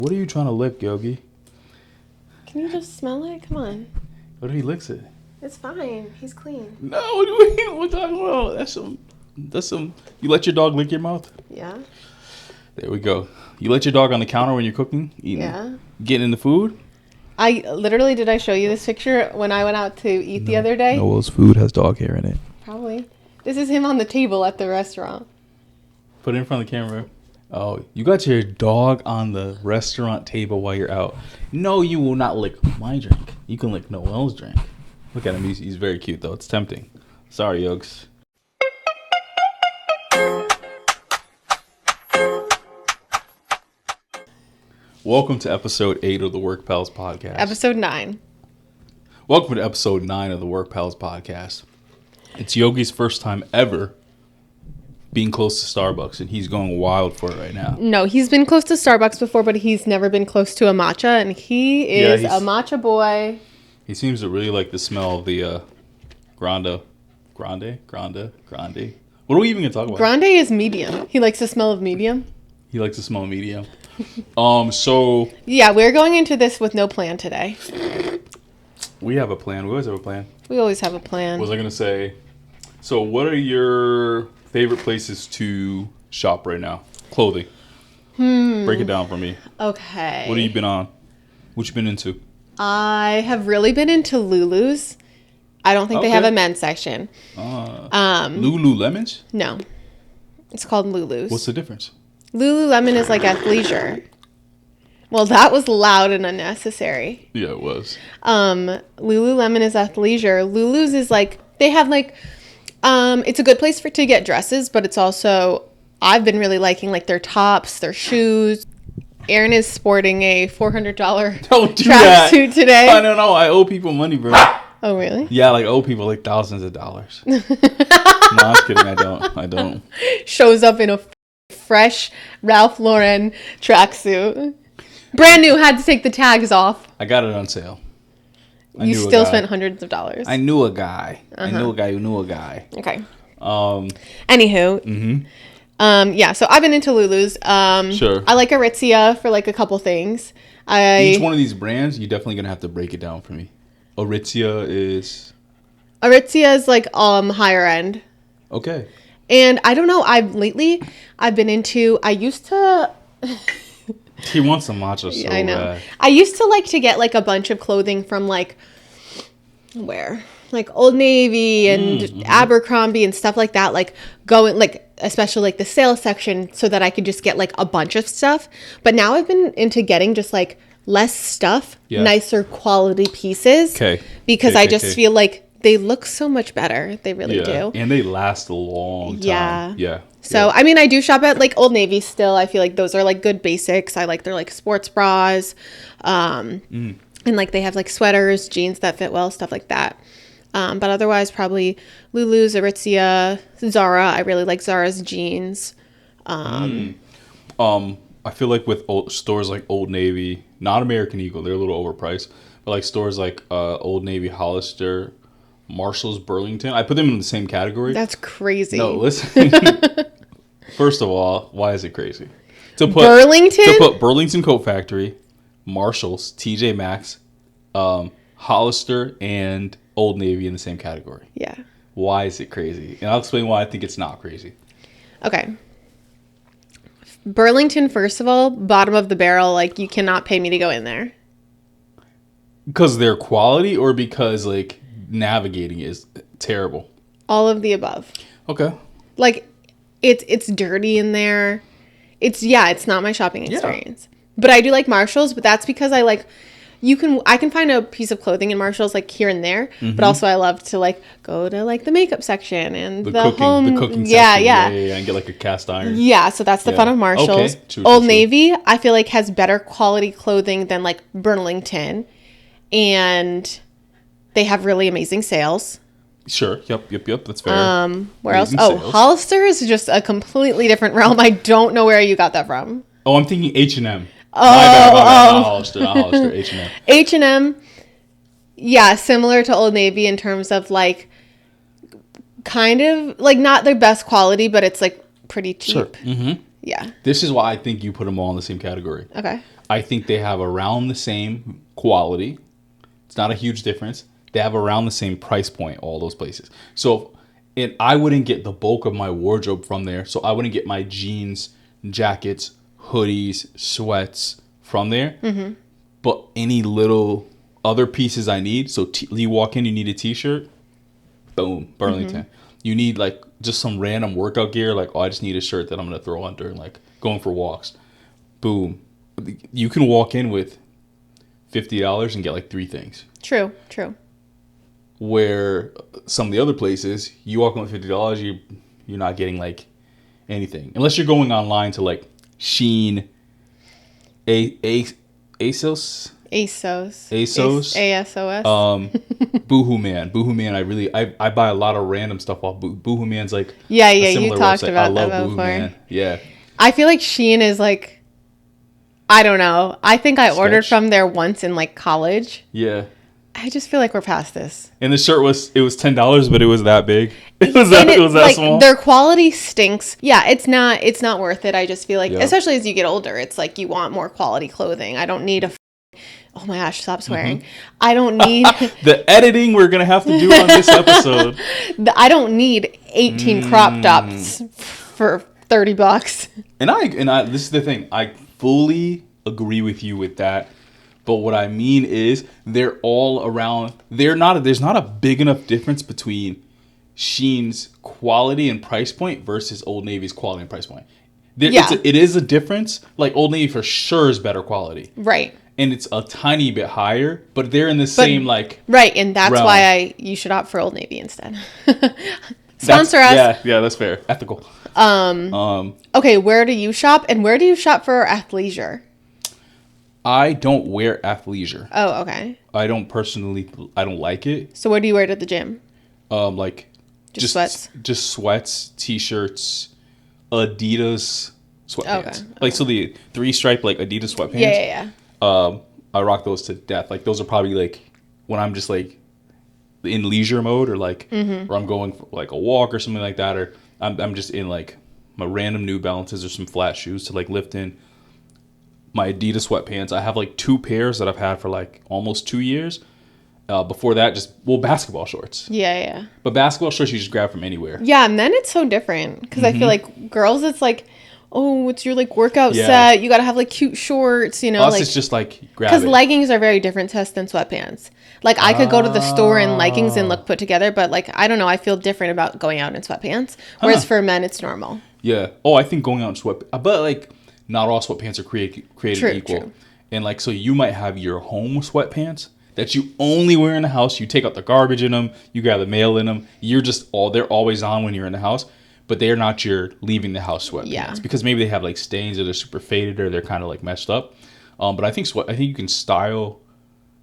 What are you trying to lick, Yogi? Can you just smell it? Come on. What if he licks it? It's fine. He's clean. No, what do you mean? What talking about? That's some. You let your dog lick your mouth? Yeah. There we go. You let your dog on the counter when you're cooking, eating, Yeah. getting in the food? Did I show you this picture when I went out to eat the other day? Noelle's food has dog hair in it. Probably. This is him on the table at the restaurant. Put it in front of the camera. Oh, you got your dog on the restaurant table while you're out. No, you will not lick my drink. You can lick Noelle's drink. Look at him. He's very cute, though. It's tempting. Sorry, Yokes. Welcome to episode 8 of the Work Pals podcast. Episode 9. Welcome to episode 9 of the Work Pals podcast. It's Yogi's first time ever being close to Starbucks, and he's going wild for it right now. No, he's been close to Starbucks before, but he's never been close to a matcha, and he is a matcha boy. He seems to really like the smell of the Grande. What are we even going to talk about? Grande is medium. He likes the smell of medium. He likes to smell medium. So... Yeah, we're going into this with no plan today. We have a plan. We always have a plan. We always have a plan. What was I going to say? So what are your favorite places to shop right now? Clothing. Break it down for me. Okay. What have you been on? What you been into? I have really been into Lulu's. I don't think they have a men's section. Lululemons? No. It's called Lulu's. What's the difference? Lululemon is like athleisure. Well, that was loud and unnecessary. Yeah, it was. Lululemon is athleisure. Lulu's is like, they have like, it's a good place to get dresses, but it's also, I've been really liking like their tops, their shoes. Aaron is sporting a $400 tracksuit today. I don't know. I owe people money, bro. Oh, really? Yeah, like owe people like thousands of dollars. No, I'm just kidding. I don't. Shows up in a fresh Ralph Lauren tracksuit. Brand new, had to take the tags off. I got it on sale. You still spent hundreds of dollars. I knew a guy. I knew a guy who knew a guy. Okay. Anywho. Yeah, so I've been into Lulu's. Sure. I like Aritzia for like a couple things. Each one of these brands, you're definitely going to have to break it down for me. Aritzia is like higher end. Okay. And I don't know, I used to He wants some matcha so I know. bad. I used to like to get like a bunch of clothing from like where? Like Old Navy and Abercrombie and stuff like that, like going like especially like the sale section so that I could just get like a bunch of stuff. But now I've been into getting just like less stuff, nicer quality pieces. Okay. Because I just feel like they look so much better. They really do. And they last a long time. Yeah. So, I mean, I do shop at like Old Navy still. I feel like those are like good basics. I like their like sports bras. And like they have like sweaters, jeans that fit well, stuff like that. But otherwise, probably Lulu's, Aritzia, Zara. I really like Zara's jeans. I feel like with stores like Old Navy, not American Eagle, they're a little overpriced. But like stores like Old Navy, Hollister, Marshall's, Burlington, I put them in the same category. That's crazy. No, listen. First of all, why is it crazy? Burlington? To put Burlington Coat Factory, Marshall's, TJ Maxx, Hollister, and Old Navy in the same category. Yeah. Why is it crazy? And I'll explain why I think it's not crazy. Okay. Burlington, first of all, bottom of the barrel, like you cannot pay me to go in there. Because of their quality or because like navigating is terrible? All of the above. Okay. Like it's dirty in there. It's not my shopping experience. Yeah. But I do like Marshall's, but that's because I like I can find a piece of clothing in Marshall's like here and there, but also I love to like go to like the makeup section and the cooking section. Yeah, and get like a cast iron. Yeah, so that's the fun of Marshall's. Okay. True, Old Navy, I feel like has better quality clothing than like Burlington, and they have really amazing sales. Sure. Yep. That's fair. Where else? Oh, Hollister is just a completely different realm. I don't know where you got that from. Oh, I'm thinking H&M. My bad. Not Hollister. H&M. H&M, yeah, similar to Old Navy in terms of like, kind of like not their best quality, but it's like pretty cheap. Sure. Yeah. This is why I think you put them all in the same category. Okay. I think they have around the same quality. It's not a huge difference. They have around the same price point, all those places. So, and I wouldn't get the bulk of my wardrobe from there. So I wouldn't get my jeans, jackets, hoodies, sweats from there. Mm-hmm. But any little other pieces I need. So you walk in, you need a t-shirt. Boom, Burlington. Mm-hmm. You need like just some random workout gear. Like, I just need a shirt that I'm going to throw on during like going for walks. Boom. You can walk in with $50 and get like 3 things. True. Where some of the other places, you walk in with $50, you're not getting like anything. Unless you're going online to like Shein, ASOS. Boohoo Man. I buy a lot of random stuff off Boohoo Man's like yeah. You talked website. About that Boohoo before. Man. Yeah. I feel like Shein is like, I don't know. I think I ordered from there once in like college. Yeah. I just feel like we're past this. And the shirt was $10, but it was that big. It was that like, small. Their quality stinks. Yeah, it's not worth it. I just feel like, especially as you get older, it's like you want more quality clothing. I don't need oh my gosh, stop swearing. Mm-hmm. I don't need the editing we're gonna have to do on this episode. I don't need 18 crop tops for $30. And I this is the thing. I fully agree with you with that. But what I mean is they're all around. There's not a big enough difference between Shein's quality and price point versus Old Navy's quality and price point. It is a difference. Like Old Navy for sure is better quality. Right. And it's a tiny bit higher, but they're in the same like right, and that's realm. Why you should opt for Old Navy instead. Sponsor us. Yeah, that's fair. Ethical. Okay, where do you shop, and where do you shop for athleisure? I don't wear athleisure. Oh, okay. I don't like it. So what do you wear to the gym? Like just sweats? Just sweats, t-shirts, Adidas sweatpants. Okay. Like, so the 3-stripe like Adidas sweatpants. Yeah. I rock those to death. Like, those are probably like when I'm just like in leisure mode, or like or I'm going for like a walk or something like that, or I'm just in like my random New Balances or some flat shoes to like lift in. My Adidas sweatpants. I have like 2 pairs that I've had for like almost 2 years. Before that, basketball shorts. Yeah. But basketball shorts you just grab from anywhere. Yeah, and then it's so different because I feel like girls, it's like, oh, it's your like workout set. You gotta have like cute shorts, you know. Us, like, it's just like grab it. Because leggings are very different to us than sweatpants. Like I could go to the store in leggings and look put together, but like I don't know, I feel different about going out in sweatpants. Whereas for men, it's normal. Yeah. Oh, I think going out in sweatpants, but like not all sweatpants are created equal. True. And like, so you might have your home sweatpants that you only wear in the house. You take out the garbage in them. You grab the mail in them. They're always on when you're in the house. But they're not your leaving the house sweatpants because maybe they have like stains or they're super faded or they're kind of like messed up. But I think you can style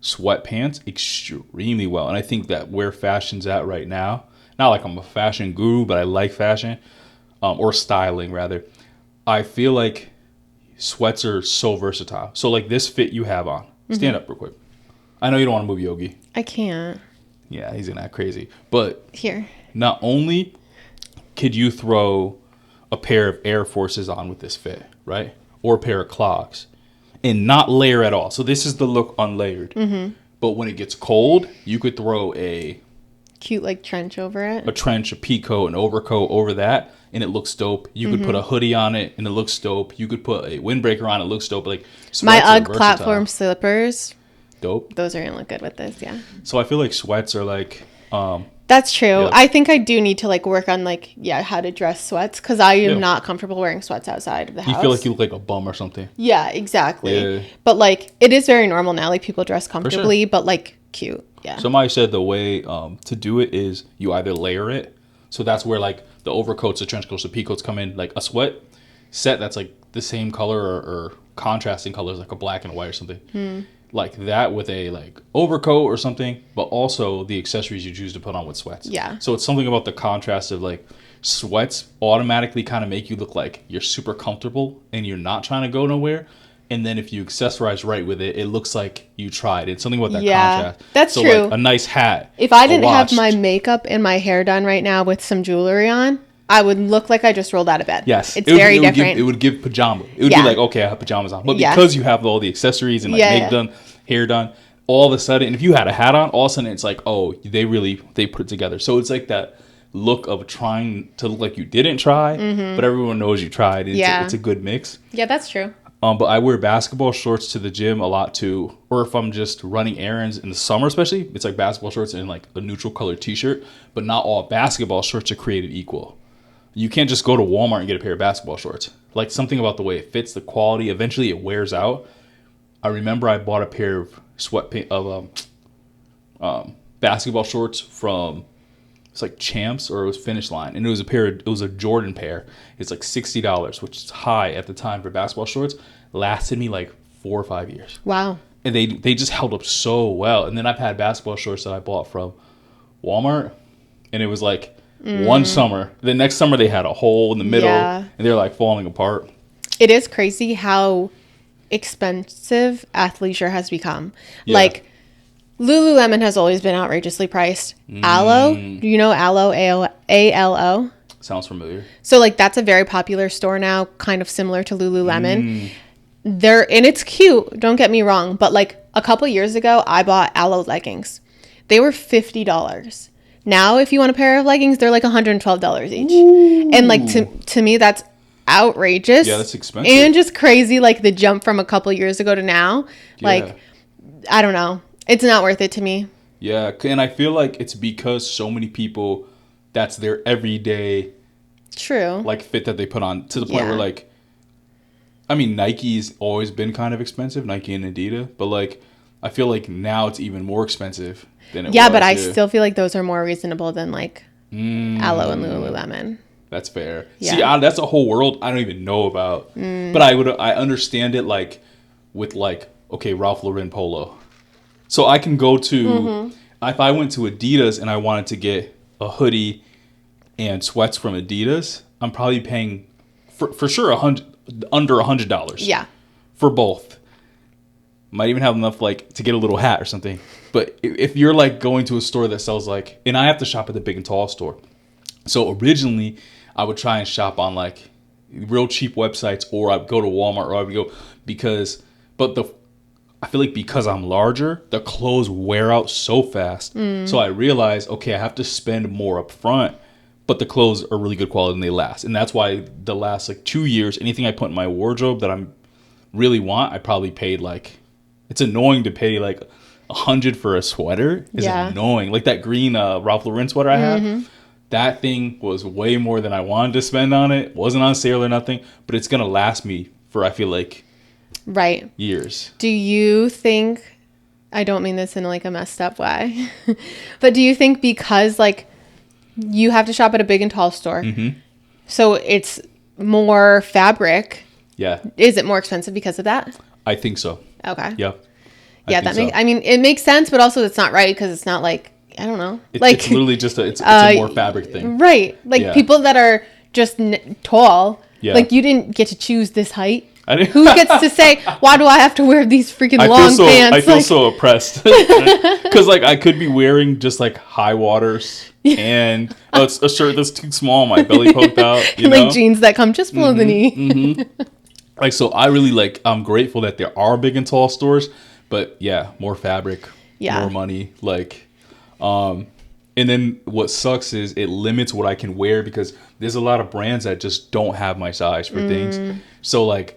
sweatpants extremely well, and I think that where fashion's at right now, not like I'm a fashion guru, but I like fashion or styling rather. I feel like sweats are so versatile. So like this fit you have on, stand up real quick. I know you don't want to move, Yogi. I can't. Yeah, he's gonna act crazy. But here, not only could you throw a pair of Air Forces on with this fit, right? Or a pair of clogs and not layer at all. So this is the look unlayered. Mm-hmm. But when it gets cold, you could throw a cute like trench over it. A trench, a peacoat, an overcoat over that, and it looks dope. You could put a hoodie on it and it looks dope. You could put a windbreaker on it, looks dope. Like my UGG platform slippers. Dope. Those are gonna look good with this, yeah. So I feel like sweats are like that's true. Yeah. I think I do need to like work on like how to dress sweats because I am not comfortable wearing sweats outside of the house. You feel like you look like a bum or something. Yeah, exactly. Yeah. But like it is very normal now. Like people dress comfortably, but like cute. Yeah. Somebody said the way to do it is you either layer it. So that's where like the overcoats, the trench coats, the peacoats come in. Like a sweat set that's like the same color or contrasting colors, like a black and a white or something. Like that with a like overcoat or something, but also the accessories you choose to put on with sweats. Yeah. So it's something about the contrast of like sweats automatically kind of make you look like you're super comfortable and you're not trying to go nowhere. And then if you accessorize right with it, it looks like you tried. It's something about that contrast. That's true. Like a nice hat. If I didn't have my makeup and my hair done right now with some jewelry on, I would look like I just rolled out of bed. Yes. It's very different. It would give pajama. It would be like, okay, I have pajamas on. But because you have all the accessories and like makeup done, hair done, all of a sudden, and if you had a hat on, all of a sudden it's like, oh, they put it together. So it's like that look of trying to look like you didn't try, but everyone knows you tried. It's a good mix. Yeah, that's true. But I wear basketball shorts to the gym a lot too. Or if I'm just running errands in the summer especially, it's like basketball shorts and like a neutral color t-shirt. But not all basketball shorts are created equal. You can't just go to Walmart and get a pair of basketball shorts. Like something about the way it fits, the quality, eventually it wears out. I remember I bought a pair of basketball shorts from it's like Champs or it was Finish Line, and it was a Jordan pair. It's like $60, which is high at the time for basketball shorts. Lasted me like 4 or 5 years. Wow. And they just held up so well. And then I've had basketball shorts that I bought from Walmart, and it was like one summer. The next summer they had a hole in the middle, and they're like falling apart. It is crazy how expensive athleisure has become. Yeah. Like Lululemon has always been outrageously priced. Aloe, do you know Aloe? ALO? Sounds familiar. So like that's a very popular store now, kind of similar to Lululemon. And it's cute, don't get me wrong, but like a couple years ago I bought Aloe leggings. They were $50. Now if you want a pair of leggings, they're like $112 each. Ooh. And like to me that's outrageous. Yeah, that's expensive. And just crazy, like the jump from a couple years ago to now. Yeah. Like I don't know. It's not worth it to me. Yeah, and I feel like it's because so many people, that's their everyday like fit that they put on, to the point where like, I mean, Nike's always been kind of expensive, Nike and Adidas, but like I feel like now it's even more expensive than it was. Yeah, but I still feel like those are more reasonable than like Aloe and Lululemon. That's fair. Yeah. See, that's a whole world I don't even know about. But I understand it like with like, okay, Ralph Lauren polo. So I can go to, if I went to Adidas and I wanted to get a hoodie and sweats from Adidas, I'm probably paying for sure under $100. Yeah. For both. Might even have enough like to get a little hat or something. But if you're like going to a store that sells like, and I have to shop at the Big and Tall store. So originally I would try and shop on like real cheap websites, or I'd go to Walmart, or I would go I feel like because I'm larger, the clothes wear out so fast. So I realized, okay, I have to spend more up front, but the clothes are really good quality and they last. And that's why the last like 2 years, anything I put in my wardrobe that I really want, I probably paid like, it's annoying to pay like $100 for a sweater. It's annoying. Like that green Ralph Lauren sweater I have, that thing was way more than I wanted to spend on it. It wasn't on sale or nothing, but it's going to last me for, I feel like, years. Do you think, I don't mean this in like a messed up way, but do you think because like you have to shop at a Big and Tall store, so it's more fabric, is it more expensive because of that? I think so. Okay. Yeah. I mean, it makes sense, but also it's not right, because it's not like, I don't know. It's literally just it's a more fabric thing. Right. Like people that are just tall, like you didn't get to choose this height. Who gets to say, why do I have to wear these freaking long pants? I feel so oppressed. Because like I could be wearing just like high waters and a shirt that's too small, my belly poked out. You know? Like jeans that come just below the knee. Like, so I really like, I'm grateful that there are Big and Tall stores, but yeah, more fabric, more money. Like, and then what sucks is it limits what I can wear, because there's a lot of brands that just don't have my size for things. So like,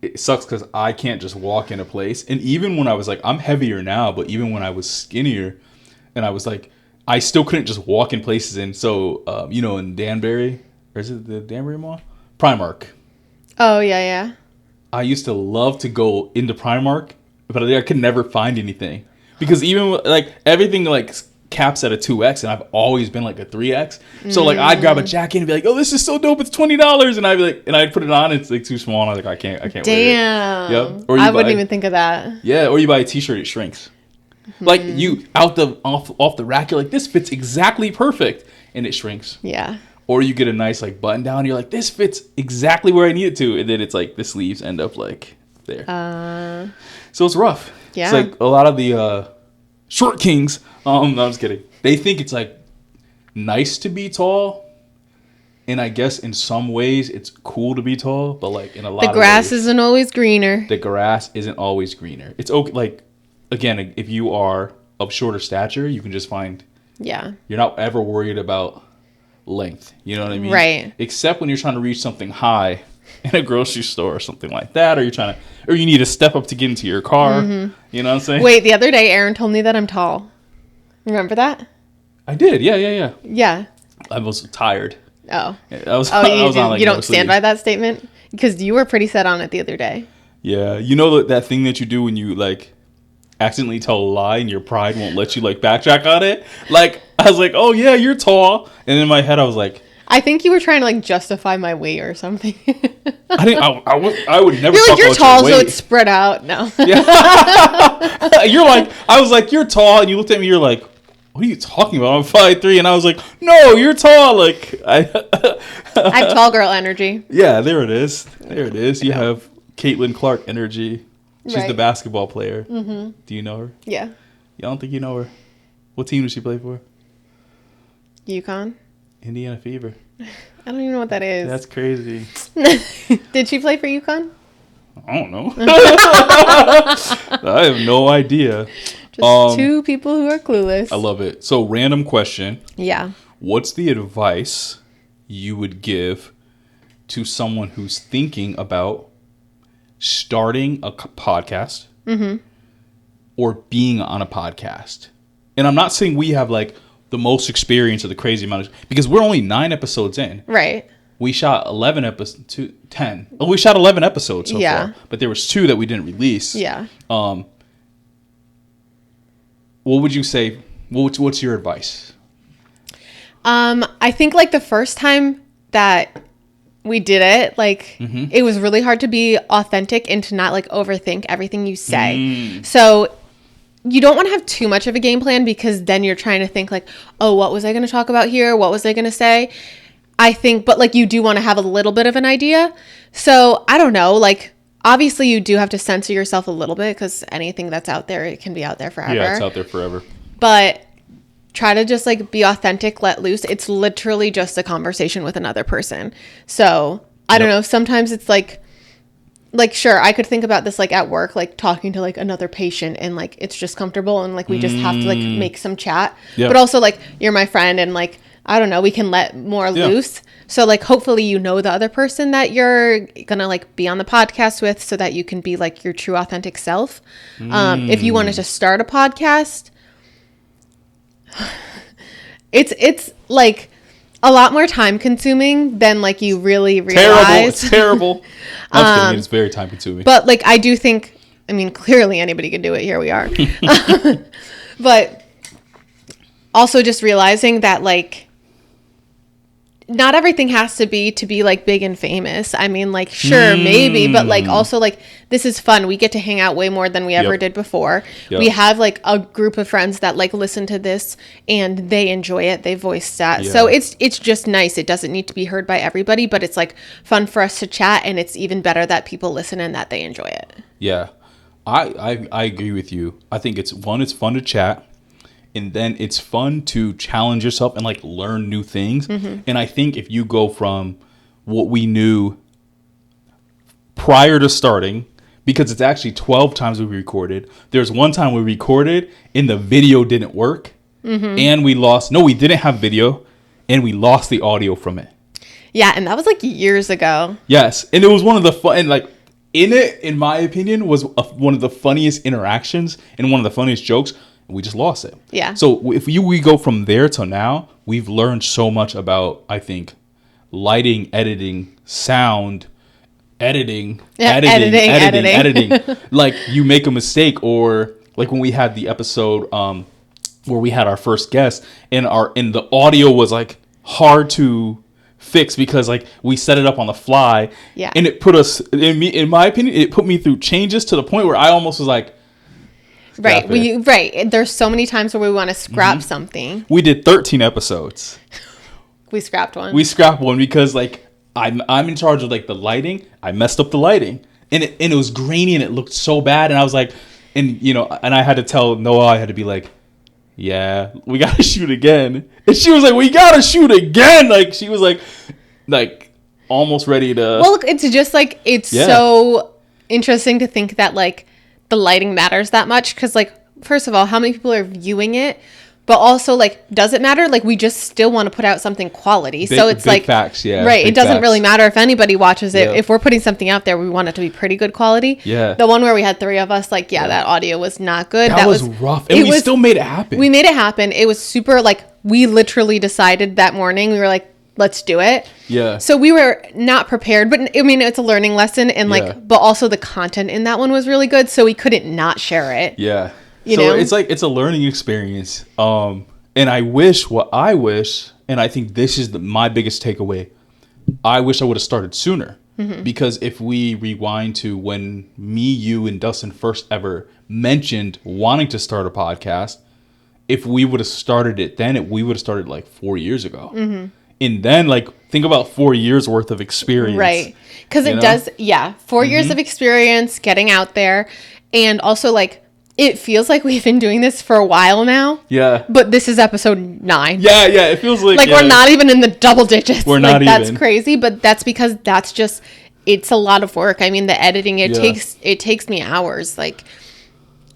it sucks because I can't just walk in a place. And even when I was like, I'm heavier now, but even when I was skinnier and I was like, I still couldn't just walk in places. And so, you know, in Danbury, or is it the Danbury Mall? Primark. Oh, yeah. I used to love to go into Primark, but I could never find anything. Because even like everything like caps at a 2X, and I've always been like a 3X. So like I'd grab a jacket and be like, oh, this is so dope, it's $20. And I'd be like, and I'd put it on, and it's like too small, and I was like, I can't wear it. Damn. Yep. Or I wouldn't even think of that. Yeah, or you buy a t-shirt, it shrinks. Like you off the rack, you're like, this fits exactly perfect, and it shrinks. Yeah. Or you get a nice like button down, you're like, this fits exactly where I need it to, and then it's like the sleeves end up like there. So it's rough. Yeah. It's like a lot of the short kings. No, I'm just kidding. They think it's like nice to be tall, And I guess in some ways it's cool to be tall, but like in a lot of The grass ways, isn't always greener. the grass isn't always greener. It's okay. Like, again, if you are of shorter stature, you can just find, Yeah. you're not ever worried about length. You know what I mean? Right. Except when you're trying to reach something high in a grocery store or something like that, or you need to step up to get into your car. You know what I'm saying? Wait, the other day Aaron told me that I'm tall. Remember that? I did. Yeah. Yeah. I was tired. Oh. I was Oh, on, you no don't stand sleep. by that statement? Because you were pretty set on it the other day. Yeah, you know that thing that you do when you like accidentally tell a lie and your pride won't let you like backtrack on it. Like I was like, oh yeah, you're tall, and in my head I was like, I think you were trying to like justify my weight or something. I didn't. I would never. You're talk like, you're about tall, your so weight. it's spread out. No. Yeah. You're like, I was like, you're tall, and you looked at me. You're like, what are you talking about? I'm 5'3", and I was like, no, you're tall. Like I have tall girl energy. Yeah, there it is. There it is. You have Caitlin Clark energy. She's the Right. basketball player. Mm-hmm. Do you know her? Yeah. You don't think you know her? What team does she play for? Yukon. Indiana Fever. I don't even know what that is. That's crazy. Did she play for Yukon? I don't know. I have no idea. Just two people who are clueless. I love it. So, random question. Yeah. What's the advice you would give to someone who's thinking about starting a podcast or being on a podcast? And I'm not saying we have like the most experience or the crazy amount of, because we're only 9 episodes in. Right. We shot 11 episodes, 10. Oh, we shot 11 episodes so Yeah. far, but there was 2 that we didn't release. Yeah. What would you say? What's your advice? I think like the first time that we did it, like it was really hard to be authentic and to not like overthink everything you say. So you don't want to have too much of a game plan, because then you're trying to think like, oh, what was I going to talk about here? What was I going to say? I think, but like you do want to have a little bit of an idea. So I don't know, like obviously you do have to censor yourself a little bit, because anything that's out there, it can be out there forever. Yeah, it's out there forever. But try to just like be authentic, let loose. It's literally just a conversation with another person. So I don't know. Sometimes it's like sure, I could think about this like at work, like talking to like another patient, and like it's just comfortable, and like we just have to like make some chat. Yeah. But also like you're my friend, and like I don't know, we can let more loose. So like hopefully you know the other person that you're gonna like be on the podcast with, so that you can be like your true authentic self. If you wanted to start a podcast, it's like a lot more time consuming than like you really realize. It's terrible. I'm just kidding. It's very time consuming. But like I do think, I mean, clearly anybody can do it. Here we are. But also just realizing that like not everything has to be like big and famous. I mean, like sure, maybe, but like also like this is fun. We get to hang out way more than we ever did before. We have like a group of friends that like listen to this and they enjoy it. They voice that. So it's just nice. It doesn't need to be heard by everybody, but it's like fun for us to chat, and it's even better that people listen and that they enjoy it. Yeah, I agree with you. I think it's fun to chat. And then it's fun to challenge yourself and like learn new things. And I think if you go from what we knew prior to starting, because it's actually 12 times we recorded. There's one time we recorded and the video didn't work. And we didn't have video, and we lost the audio from it. Yeah, and that was like years ago. Yes. And it was one of the fun, and like in it, in my opinion, was one of the funniest interactions and one of the funniest jokes. We just lost it. Yeah. So if we go from there to now, we've learned so much about, I think, lighting, editing, sound, editing. Like you make a mistake, or like when we had the episode where we had our first guest, and the audio was like hard to fix because like we set it up on the fly. Yeah. And it put us, in my opinion, it put me through changes to the point where I almost was like, right. Right. There's so many times where we want to scrap something. We did 13 episodes. We scrapped one. We scrapped one because like I'm in charge of like the lighting. I messed up the lighting, and it was grainy and it looked so bad. And I was like, and I had to tell Noelle, I had to be like, yeah, we gotta shoot again. And she was like, we gotta shoot again. Like she was like, like almost ready to. Well, it's just like it's so interesting to think that like the lighting matters that much because like first of all, how many people are viewing it? But also, like, does it matter? Like, we just still want to put out something quality. So it's like, facts, right. It doesn't really matter if anybody watches it. Yeah. If we're putting something out there, we want it to be pretty good quality. Yeah. The one where we had 3 of us, like, that audio was not good. That was rough. And we still made it happen. We made it happen. It was super, like, we literally decided that morning, we were like, let's do it. Yeah. So we were not prepared, but I mean, it's a learning lesson. And like, but also the content in that one was really good. So we couldn't not share it. Yeah. You so know? it's like, it's a learning experience. And I wish, and I think this is my biggest takeaway, I wish I would have started sooner. Mm-hmm. Because if we rewind to when me, you, and Dustin first ever mentioned wanting to start a podcast, if we would have started it then, we would have started like 4 years ago. Mm-hmm. And then, like, think about 4 years worth of experience. Right. Because it does, 4 years of experience getting out there. And also, like, it feels like we've been doing this for a while now. Yeah. But this is episode 9. Yeah. It feels like we're not even in the double digits. We're not even. That's crazy, but that's because that's just it's a lot of work. I mean, the editing it takes me hours. Like,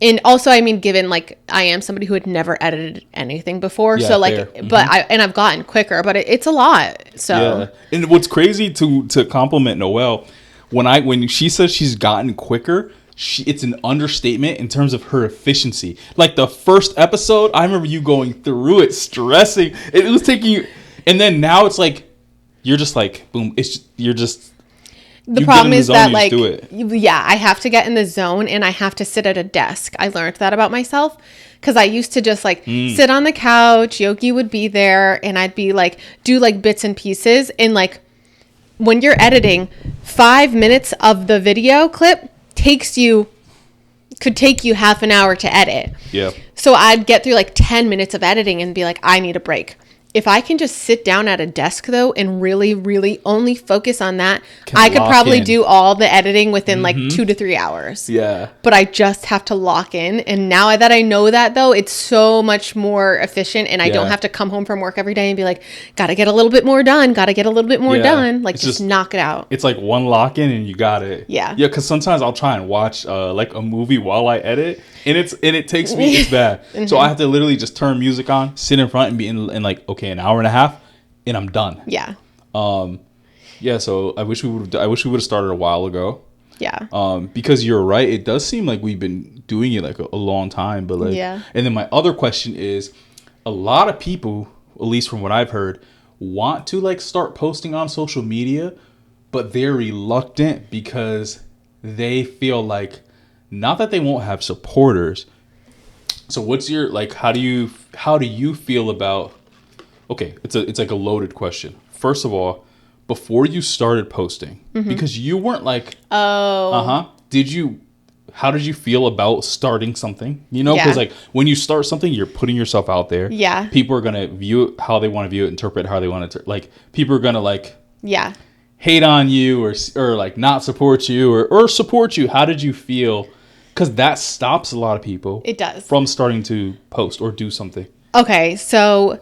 and also, I mean, given like I am somebody who had never edited anything before, so like, but I've gotten quicker, but it's a lot. So and what's crazy to compliment Noelle when she says she's gotten quicker. It's an understatement in terms of her efficiency. Like the first episode, I remember you going through it, stressing. It was taking you, and then now it's like you're just like boom. The problem is that like I have to get in the zone and I have to sit at a desk. I learned that about myself because I used to just like sit on the couch. Yogi would be there and I'd be like do like bits and pieces. And like when you're editing, 5 minutes of the video clip could take you half an hour to edit. Yeah. So I'd get through like 10 minutes of editing and be like, I need a break. If I can just sit down at a desk though and really, really only focus on that, I could probably do all the editing within like 2 to 3 hours. Yeah. But I just have to lock in. And now that I know that though, it's so much more efficient and I don't have to come home from work every day and be like, gotta get a little bit more done. Like just knock it out. It's like one lock in and you got it. Yeah. Yeah. Cause sometimes I'll try and watch like a movie while I edit and it takes me, it's bad. So I have to literally just turn music on, sit in front and be in like, okay, an hour and a half and I'm done. Yeah. So I wish we would have started a while ago. Yeah. Because you're right, it does seem like we've been doing it like a long time, but like and then my other question is a lot of people, at least from what I've heard, want to like start posting on social media, but they're reluctant because they feel like not that they won't have supporters. So what's your like how do you feel about okay, it's like a loaded question. First of all, before you started posting, because you weren't like, how did you feel about starting something? You know, because like when you start something, you're putting yourself out there. Yeah. People are gonna view it how they want to view it, interpret how they want to, like people are gonna like, hate on you or like not support you or support you. How did you feel? Because that stops a lot of people. It does. From starting to post or do something. Okay, so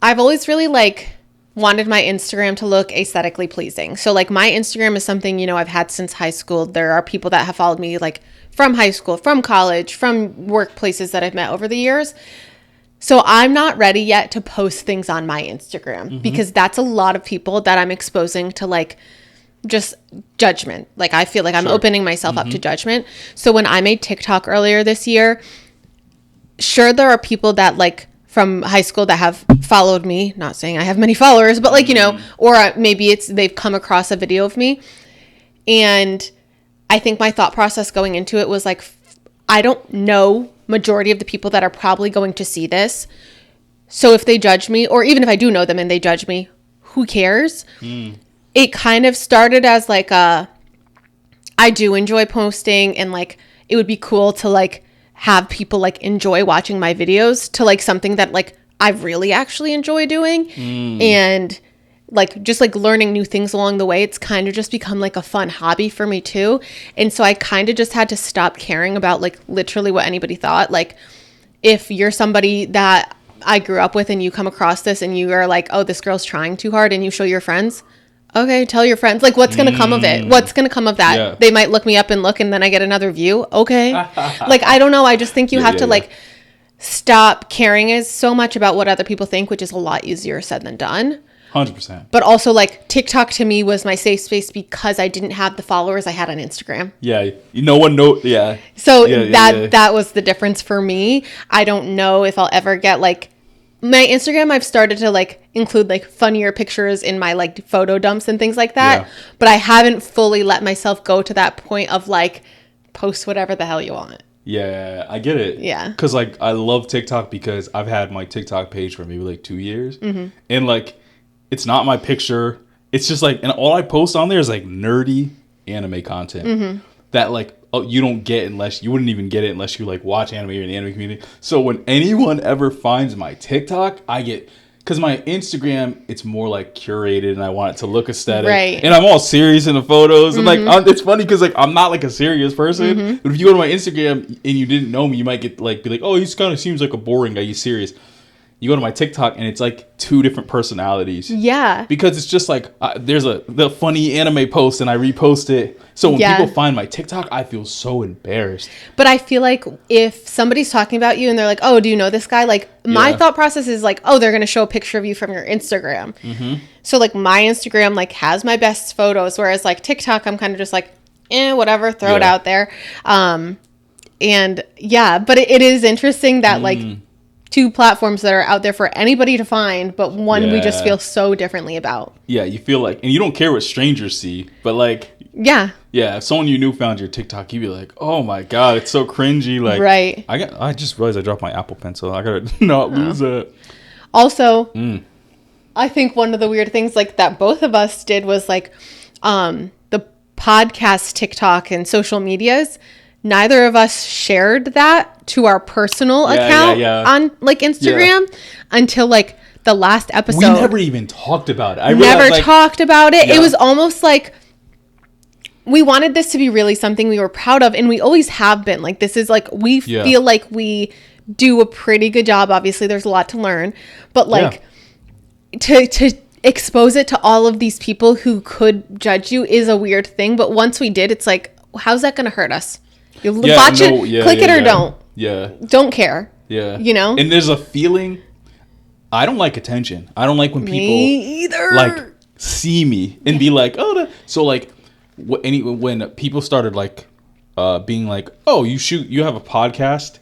I've always really like wanted my Instagram to look aesthetically pleasing. So like my Instagram is something, you know, I've had since high school. There are people that have followed me like from high school, from college, from workplaces that I've met over the years. So I'm not ready yet to post things on my Instagram because that's a lot of people that I'm exposing to like just judgment. Like I feel like I'm opening myself up to judgment. So when I made TikTok earlier this year, sure, there are people that like from high school that have followed me, not saying I have many followers, but like, you know, or maybe they've come across a video of me. And I think my thought process going into it was like, I don't know majority of the people that are probably going to see this. So if they judge me, or even if I do know them and they judge me, who cares? It kind of started as like I do enjoy posting and like, it would be cool to like have people like enjoy watching my videos to like something that like I really actually enjoy doing. And like just like learning new things along the way. It's kind of just become like a fun hobby for me too. And so I kind of just had to stop caring about like literally what anybody thought. Like if you're somebody that I grew up with and you come across this and you are like, oh, this girl's trying too hard, and you show your friends, okay, tell your friends. Like, what's going to come of it? What's going to come of that? Yeah. They might look me up and look, and then I get another view. Okay. Like, I don't know. I just think you have to like stop caring as so much about what other people think, which is a lot easier said than done. 100%. But also, like, TikTok to me was my safe space because I didn't have the followers I had on Instagram. Yeah. No one know. Yeah. So that was the difference for me. I don't know if I'll ever get, like, my Instagram, I've started to, like, include, like, funnier pictures in my, like, photo dumps and things like that. Yeah. But I haven't fully let myself go to that point of, like, post whatever the hell you want. Yeah, I get it. Yeah. Because, like, I love TikTok because I've had my TikTok page for maybe, like, 2 years. Mm-hmm. And, like, it's not my picture. It's just, like, and all I post on there is, like, nerdy anime content that, like, you don't get unless you wouldn't even get it unless you like watch anime or in the anime community. So when anyone ever finds my TikTok, I get, because my Instagram, it's more like curated and I want it to look aesthetic. Right. And I'm all serious in the photos. And like, it's funny because like I'm not like a serious person. But if you go to my Instagram and you didn't know me, you might get like, be like, oh, he's kind of seems like a boring guy. He's serious. You go to my TikTok and it's like 2 different personalities. Yeah. Because it's just like there's the funny anime post and I repost it. So when people find my TikTok, I feel so embarrassed. But I feel like if somebody's talking about you and they're like, oh, do you know this guy? Like my thought process is like, oh, they're going to show a picture of you from your Instagram. So like my Instagram like has my best photos. Whereas like TikTok, I'm kind of just like, whatever, throw it out there. And yeah, but it is interesting that like 2 platforms that are out there for anybody to find, but one we just feel so differently about. Yeah, you feel like, and you don't care what strangers see, but like, yeah, if someone you knew found your TikTok, you'd be like, oh my god, it's so cringy. Like, right? I just realized I dropped my Apple Pencil. I gotta not lose it. Also, I think one of the weird things like that both of us did was like, the podcast TikTok and social medias. Neither of us shared that to our personal account on like Instagram until like the last episode. We never even talked about it. I never talked about it. It was almost like we wanted this to be really something we were proud of, and we always have been. Like this is like we feel like we do a pretty good job. Obviously, there's a lot to learn, but like to expose it to all of these people who could judge you is a weird thing. But once we did, it's like, how's that going to hurt us? You watch it, click it or don't. Yeah. Don't care. Yeah. You know? And there's a feeling, I don't like attention. I don't like when people like see me and be like, oh, so like when people started like being like, oh, you have a podcast.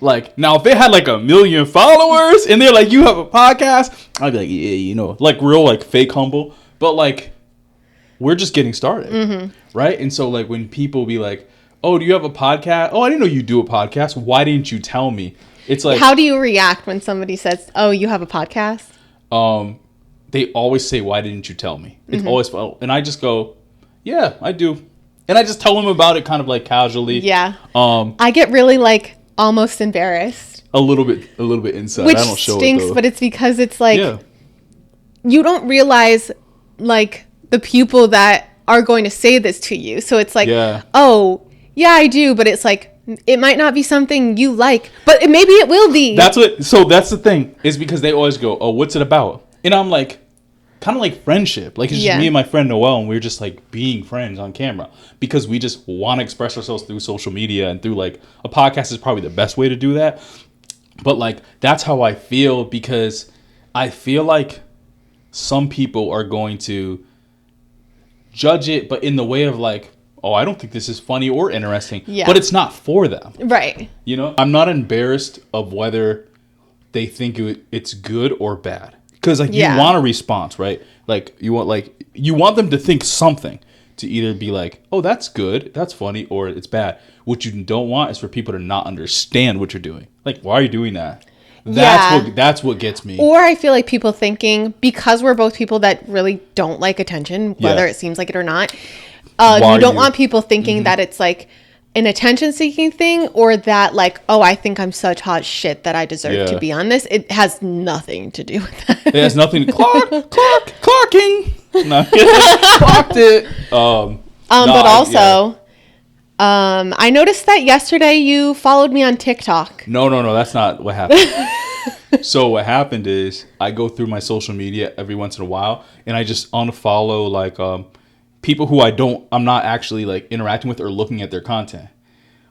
Like now if they had like 1 million followers and they're like, you have a podcast, I'd be like, yeah, you know, like real like fake humble. But like we're just getting started. Right? And so like when people be like, oh, do you have a podcast? Oh, I didn't know you do a podcast. Why didn't you tell me? It's like, how do you react when somebody says, oh, you have a podcast? They always say, why didn't you tell me? It's always, and I just go, yeah, I do. And I just tell them about it kind of like casually. Yeah. I get really like almost embarrassed. A little bit inside. Which I don't show stinks, it though. But it's because it's like, you don't realize like the people that are going to say this to you. So it's like, oh, yeah, I do, but it's like, it might not be something you like, but maybe it will be. That's the thing, is because they always go, oh, what's it about? And I'm like, kind of like friendship. Like, it's just me and my friend Noelle, and we're just like being friends on camera because we just want to express ourselves through social media and through like a podcast is probably the best way to do that. But like, that's how I feel because I feel like some people are going to judge it, but in the way of like, oh, I don't think this is funny or interesting. Yeah. But it's not for them. Right. You know? I'm not embarrassed of whether they think it's good or bad. Because like you want a response, right? Like you want them to think something. To either be like, oh, that's good, that's funny, or it's bad. What you don't want is for people to not understand what you're doing. Like, why are you doing that? That's what gets me. Or I feel like people thinking, because we're both people that really don't like attention, whether it seems like it or not, you don't want people thinking that it's like an attention-seeking thing, or that like, oh, I think I'm such hot shit that I deserve to be on this. It has nothing to do with that. It has nothing to clocking. No, clocked it. But also, I noticed that yesterday you followed me on TikTok. No, that's not what happened. So what happened is I go through my social media every once in a while, and I just unfollow like people who I'm not actually like interacting with or looking at their content.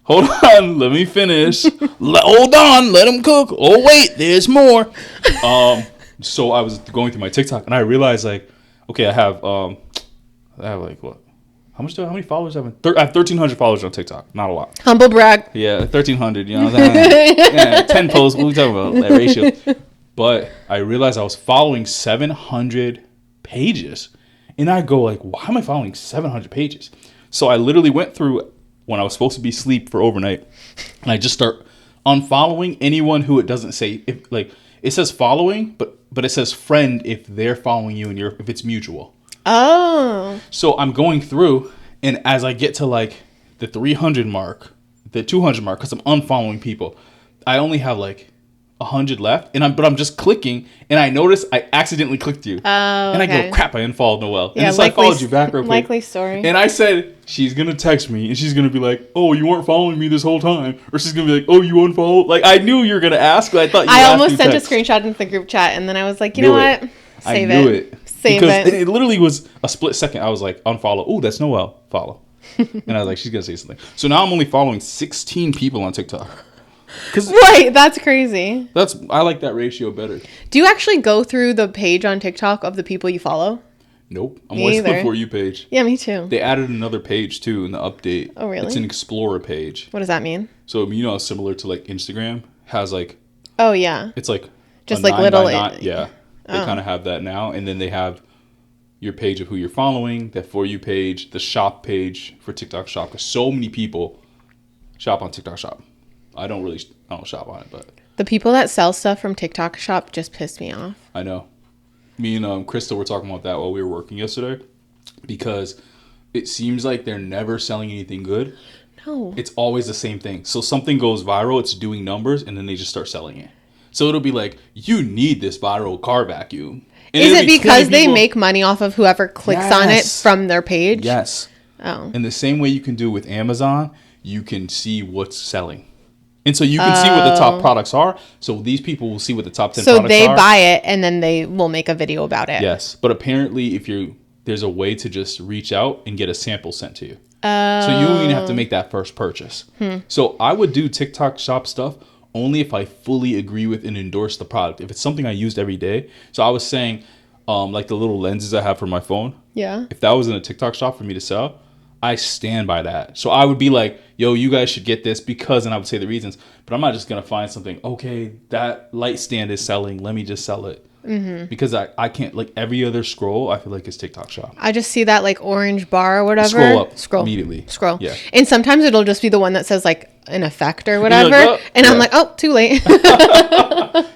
Hold on, let me finish. Hold on, let them cook. Oh wait, there's more. So I was going through my TikTok and I realized like, okay, I have like what? How many followers do I have? I have 1,300 followers on TikTok. Not a lot. Humble brag. Yeah, 1,300. You know what I'm saying? Yeah, 10 posts. What are we talking about? That ratio. But I realized I was following 700 pages, and I go like, why am I following 700 pages? So I literally went through when I was supposed to be asleep for overnight, and I just start unfollowing anyone who it doesn't say. If like it says following, but it says friend if they're following you and if it's mutual. Oh. So I'm going through, and as I get to like the 300 mark, the 200 mark, because I'm unfollowing people, I only have like 100 left, but I'm just clicking, and I notice I accidentally clicked you. Oh, and I okay. go, crap, I unfollowed Noelle. Yeah, and so I followed you back real quick. Likely story. And I said, she's going to text me, and she's going to be like, oh, you weren't following me this whole time. Or she's going to be like, oh, you unfollowed? Like, I knew you were going to ask, but I thought you I asked almost me sent text. a screenshot into the group chat, and then I was like, you know what? Save I knew it. Save because it. It literally was a split second. I was like, unfollow. Oh, that's Noelle. Follow. And I was like, she's going to say something. So now I'm only following 16 people on TikTok. Right, that's crazy. I like that ratio better. Do you actually go through the page on TikTok of the people you follow? Nope. I'm Me always on the either. For You page. Yeah, me too. They added another page too in the update. Oh, really? It's an Explorer page. What does that mean? So, you know, similar to like Instagram has like, Oh, yeah. it's like Just a like 9 little... by 9. Yeah. They Oh. kind of have that now. And then they have your page of who you're following, the For You page, the shop page for TikTok Shop. Because so many people shop on TikTok Shop. I don't shop on it, but The people that sell stuff from TikTok Shop just pissed me off. I know. Me and Crystal were talking about that while we were working yesterday, because it seems like they're never selling anything good. No. It's always the same thing. So something goes viral, it's doing numbers, and then they just start selling it. So it'll be like, you need this viral car vacuum. And Is it'll it be because 20 they people. make money off of whoever clicks on it Yes. from their page? Yes. Oh. And the same way you can do with Amazon, you can see what's selling. And so you can see what the top products are. So these people will see what the top 10 So products they are. buy it and then they will make a video about it. Yes. But apparently there's a way to just reach out and get a sample sent to you. Oh. So you don't even have to make that first purchase. So I would do TikTok Shop stuff only if I fully agree with and endorse the product. If it's something I used every day. So I was saying, like the little lenses I have for my phone. Yeah. If that was in a TikTok Shop for me to sell, I stand by that. So I would be like, yo, you guys should get this because, and I would say the reasons, but I'm not just going to find something, okay, that light stand is selling, let me just sell it. Mm-hmm. Because I can't, like every other scroll, I feel like it's TikTok Shop. I just see that like orange bar or whatever. Scroll up Scroll. immediately. Scroll. Yeah. And sometimes it'll just be the one that says like an effect or you're whatever. like, oh, and I'm yeah. like, oh, too late.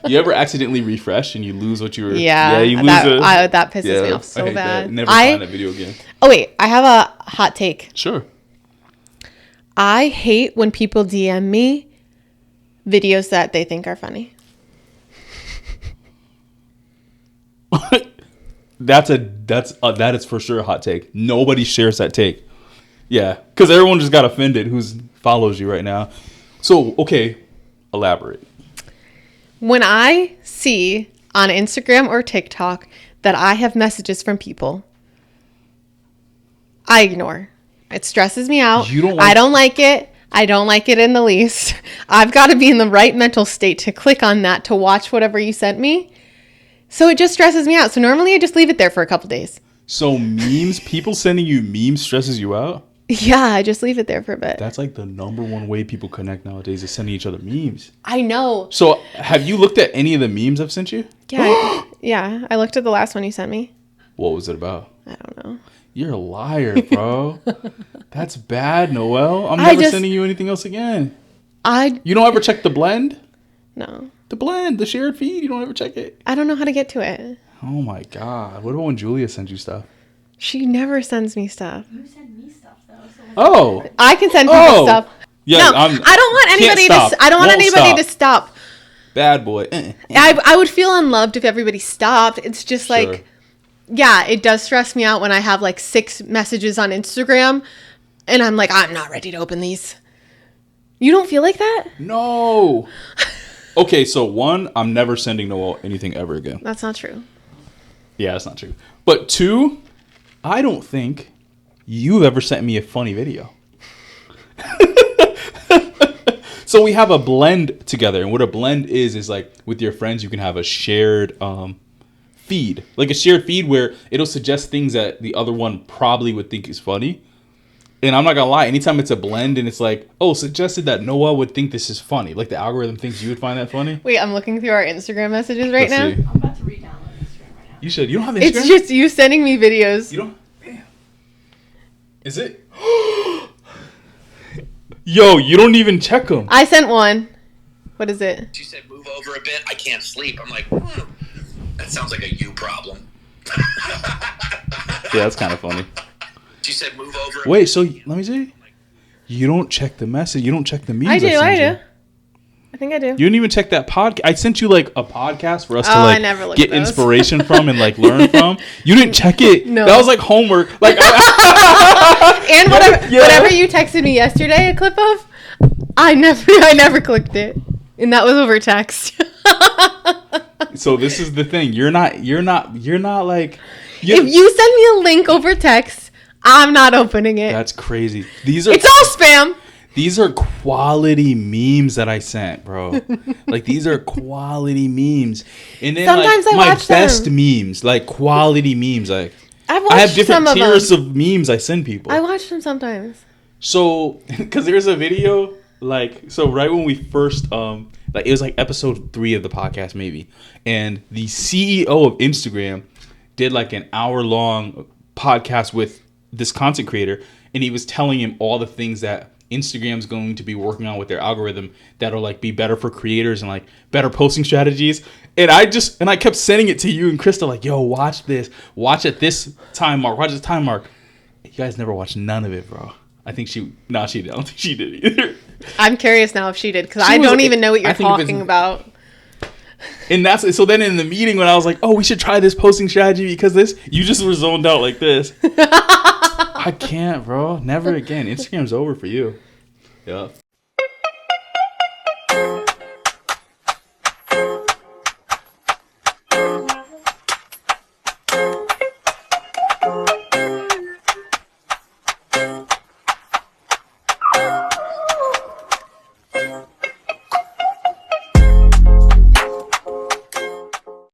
You ever accidentally refresh and you lose what you were? Yeah, you lose that pisses me off so I hate bad. That. Never find that video again. Oh wait, I have a hot take. Sure. I hate when people DM me videos that they think are funny. That is for sure a hot take. Nobody shares that take. Yeah, because everyone just got offended who follows you right now. So, okay, elaborate. When I see on Instagram or TikTok that I have messages from people, I ignore. It stresses me out. I don't like it. I don't like it in the least. I've got to be in the right mental state to click on that to watch whatever you sent me. So it just stresses me out. So normally I just leave it there for a couple days. So memes, people sending you memes stresses you out? Yeah, I just leave it there for a bit. That's like the number one way people connect nowadays is sending each other memes. I know. So have you looked at any of the memes I've sent you? Yeah, yeah. I looked at the last one you sent me. What was it about? I don't know. You're a liar, bro. That's bad, Noelle. I'm never sending you anything else again. You don't ever check the blend? No. The blend, the shared feed, you don't ever check it? I don't know how to get to it. Oh my God. What about when Julia sends you stuff? She never sends me stuff. You send me stuff though. So Oh. I can send people stuff. Yeah, no, I don't want anybody to stop. Bad boy. I would feel unloved if everybody stopped. It's just like, yeah, it does stress me out when I have like 6 messages on Instagram and I'm like, I'm not ready to open these. You don't feel like that? No. Okay, so one, I'm never sending Noelle anything ever again. That's not true. Yeah, that's not true. But two, I don't think you've ever sent me a funny video. So we have a blend together, and what a blend is like with your friends, you can have a shared feed, like a shared feed where it'll suggest things that the other one probably would think is funny. And I'm not gonna lie, anytime it's a blend and it's like, oh, suggested that Noelle would think this is funny, like the algorithm thinks you would find that funny. Wait, I'm looking through our Instagram messages right now. I'm about to re-download Instagram right now. You should. You don't have Instagram? It's just you sending me videos. You don't? Damn. Is it? Yo, you don't even check them. I sent one. What is it? She said, move over a bit. I can't sleep. I'm like, that sounds like a you problem. Yeah, that's kind of funny. She said, move over. Wait, so let me see. You don't check the message. You don't check the memes. I do. send you. I think I do. You didn't even check that podcast. I sent you like a podcast for us to I like never looked get at those. inspiration from and like learn from. You didn't check it. No. That was like homework. Like, And Yeah. whatever you texted me yesterday, a clip of, I never clicked it, and that was over text. so this is the thing. You're not like. If you send me a link over text, I'm not opening it. That's crazy. It's all spam. These are quality memes that I sent, bro. Like, these are quality memes. And then, Sometimes like, I my watch best them. memes, like, quality memes. Like, I've watched I have different some tiers of them. of memes I send people. I watch them sometimes. So, because there's a video, like, so right when we first, like, it was like episode 3 of the podcast, maybe. And the CEO of Instagram did, like, an hour-long podcast with this content creator. And he was telling him all the things that Instagram's going to be working on with their algorithm that'll like be better for creators and like better posting strategies. And I kept sending it to you and Krista, like, yo, watch this. Watch at this time mark. Watch this time mark. You guys never watched none of it, bro. I think she did. I don't think she did either. I'm curious now if she did, because She I was- don't even know what I you're think if talking it's- about. And that's so then in the meeting when I was like, oh, we should try this posting strategy because this, you just were zoned out like this. I can't, bro. Never again. Instagram's over for you. Yeah.